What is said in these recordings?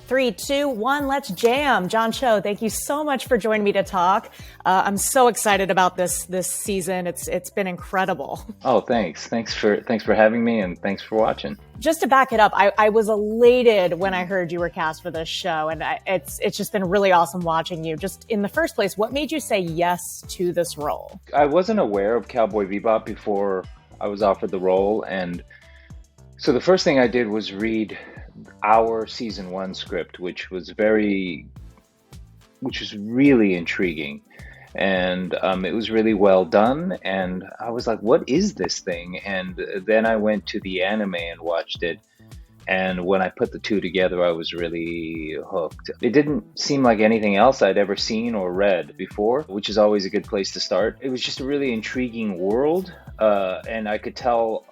3, 2, 1, let's jam. John Cho, thank you so much for joining me to talk. I'm so excited about this season. It's been incredible. Oh, thanks. Thanks for having me, and thanks for watching. Just to back it up, I was elated when I heard you were cast for this show, and it's just been really awesome watching you. Just in the first place, what made you say yes to this role? I wasn't aware of Cowboy Bebop before I was offered the role, and so the first thing I did was read our season 1 script, which was really intriguing, and it was really well done. And I was like, "What is this thing?" And then I went to the anime and watched it. And when I put the two together, I was really hooked. It didn't seem like anything else I'd ever seen or read before, which is always a good place to start. It was just a really intriguing world, and I could tell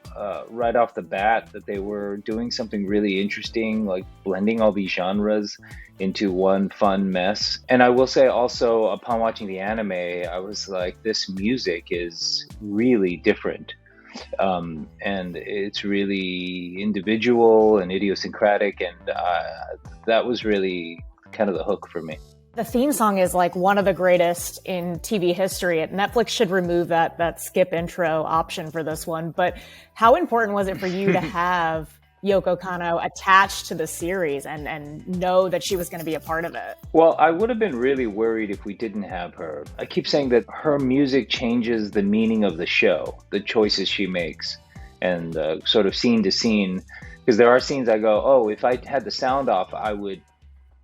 right off the bat that they were doing something really interesting, like blending all these genres into one fun mess. And I will say also, upon watching the anime, I was like, this music is really different. And it's really individual and idiosyncratic, and that was really kind of the hook for me. The theme song is like one of the greatest in TV history. Netflix should remove that skip intro option for this one. But how important was it for you to have Yoko Kanno attached to the series and know that she was going to be a part of it? Well, I would have been really worried if we didn't have her. I keep saying that her music changes the meaning of the show, the choices she makes, and sort of scene to scene. Because there are scenes I go, oh, if I had the sound off, I would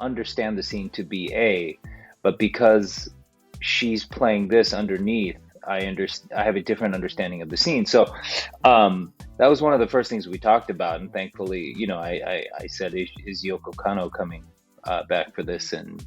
understand the scene to be A. But because she's playing this underneath, I have a different understanding of the scene. So that was one of the first things we talked about, and thankfully, I said, is Yoko Kanno coming back for this? And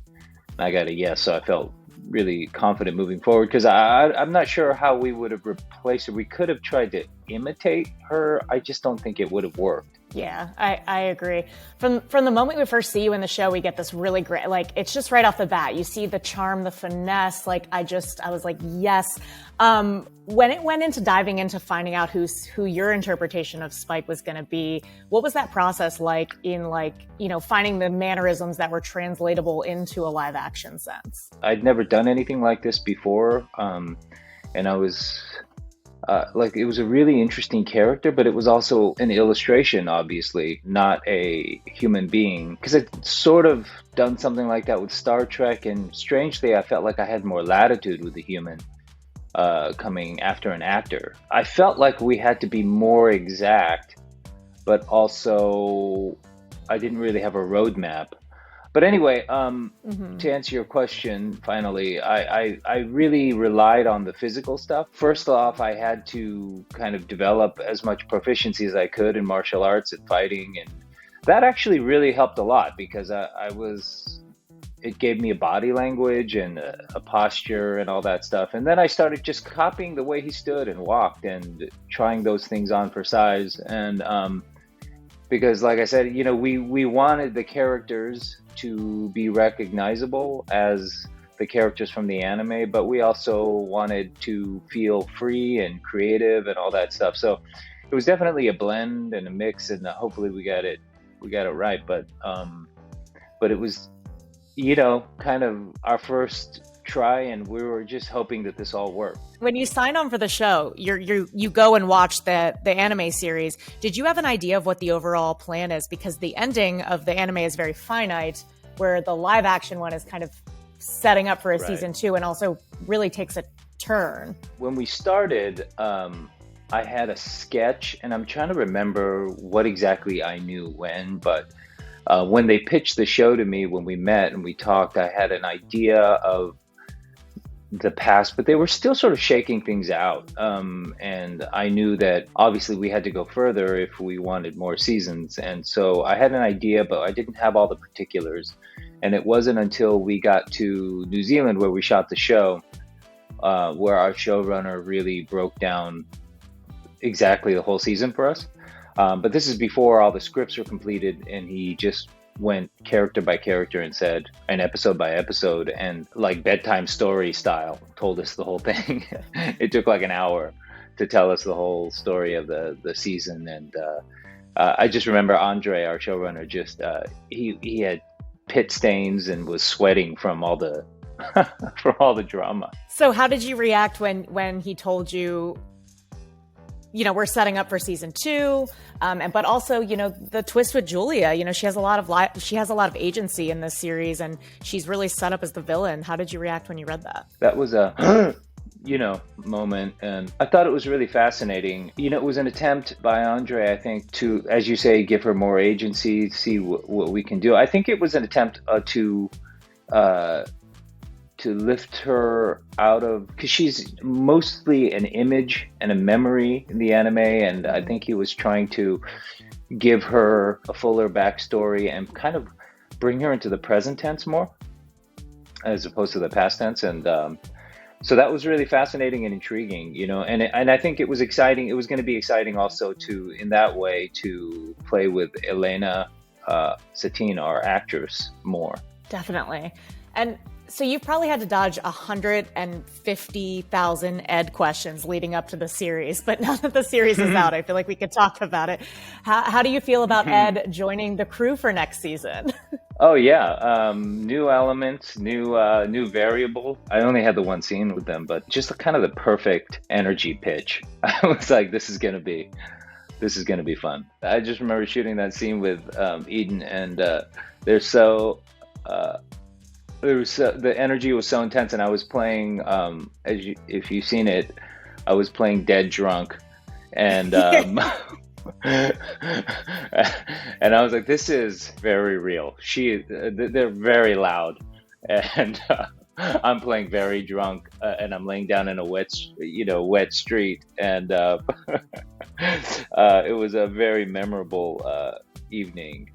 I got a yes, so I felt really confident moving forward, because I'm not sure how we would have replaced her. We could have tried to imitate her. I just don't think it would have worked. Yeah, I agree. From the moment we first see you in the show, we get this really great, like, it's just right off the bat. You see the charm, the finesse. Like, I was like, yes. When it went into diving into finding out who your interpretation of Spike was going to be, what was that process like in, like, finding the mannerisms that were translatable into a live action sense? I'd never done anything like this before. And I was it was a really interesting character, but it was also an illustration, obviously, not a human being. Because I'd sort of done something like that with Star Trek, and strangely, I felt like I had more latitude with the human coming after an actor. I felt like we had to be more exact, but also I didn't really have a roadmap. But anyway, to answer your question, finally, I really relied on the physical stuff. First off, I had to kind of develop as much proficiency as I could in martial arts and fighting. And that actually really helped a lot, because it gave me a body language and a posture and all that stuff. And then I started just copying the way he stood and walked and trying those things on for size. And because, like I said, we wanted the characters to be recognizable as the characters from the anime, but we also wanted to feel free and creative and all that stuff. So it was definitely a blend and a mix, and hopefully we got it right. But it was, kind of our first try, and we were just hoping that this all worked. When you sign on for the show, you go and watch the anime series. Did you have an idea of what the overall plan is? Because the ending of the anime is very finite, where the live action one is kind of setting up for a season 2, and also really takes a turn. When we started, I had a sketch, and I'm trying to remember what exactly I knew when, but when they pitched the show to me, when we met and we talked, I had an idea of the past, but they were still sort of shaking things out. And I knew that obviously we had to go further if we wanted more seasons. And so I had an idea, but I didn't have all the particulars. And it wasn't until we got to New Zealand, where we shot the show, where our showrunner really broke down exactly the whole season for us. But this is before all the scripts were completed, and he just went character by character and said, and episode by episode, and like bedtime story style, told us the whole thing. It took like an hour to tell us the whole story of the season. And I just remember Andre, our showrunner, just he had pit stains and was sweating from all the from all the drama. So how did you react when he told you, we're setting up for season 2, but also, the twist with Julia, she has a lot of agency in this series, and she's really set up as the villain. How did you react when you read that? That was a moment, and I thought it was really fascinating. It was an attempt by Andre, I think, to, as you say, give her more agency, see what we can do. I think it was an attempt to lift her out of, because she's mostly an image and a memory in the anime, and I think he was trying to give her a fuller backstory and kind of bring her into the present tense more as opposed to the past tense. And so that was really fascinating and intriguing, and I think it was exciting. It was going to be exciting also in that way, to play with Elena Satine, our actress, more. Definitely. And so you've probably had to dodge 150,000 Ed questions leading up to the series, but now that the series is out, I feel like we could talk about it. How do you feel about Ed joining the crew for next season? Oh yeah, new elements, new variable. I only had the one scene with them, but just kind of the perfect energy pitch. I was like, this is gonna be fun. I just remember shooting that scene with Eden, and the energy was so intense, and I was playing, if you've seen it, I was playing dead drunk, and and I was like, this is very real. They're very loud, and I'm playing very drunk, and I'm laying down in a wet street, and it was a very memorable evening,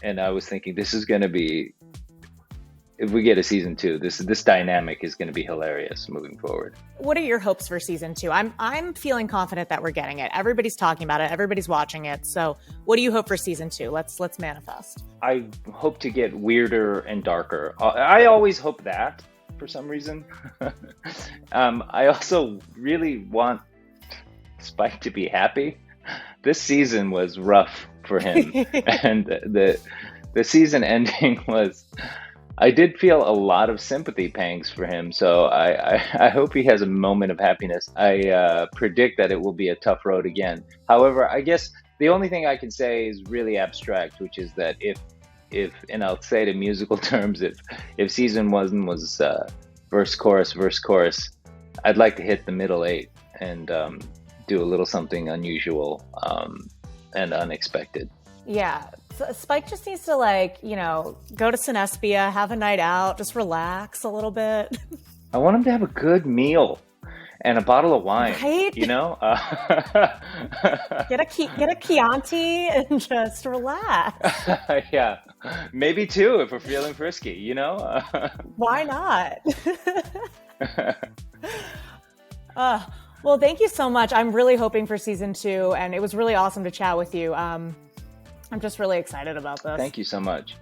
and I was thinking, this is going to be, if we get a season 2, this dynamic is going to be hilarious moving forward. What are your hopes for season 2? I'm feeling confident that we're getting it. Everybody's talking about it. Everybody's watching it. So what do you hope for season 2? Let's manifest. I hope to get weirder and darker. I always hope that for some reason. I also really want Spike to be happy. This season was rough for him, and the season ending was. I did feel a lot of sympathy pangs for him, so I hope he has a moment of happiness. I predict that it will be a tough road again. However, I guess the only thing I can say is really abstract, which is that if and I'll say it in musical terms, if season 1 was verse chorus, I'd like to hit the middle 8 and do a little something unusual and unexpected. Yeah. Spike just needs to go to Sinespia, have a night out, just relax a little bit. I want him to have a good meal and a bottle of wine, right? Get a Chianti and just relax. Yeah, maybe 2 if we're feeling frisky, Why not? Well, thank you so much. I'm really hoping for season 2, and it was really awesome to chat with you. I'm just really excited about this. Thank you so much.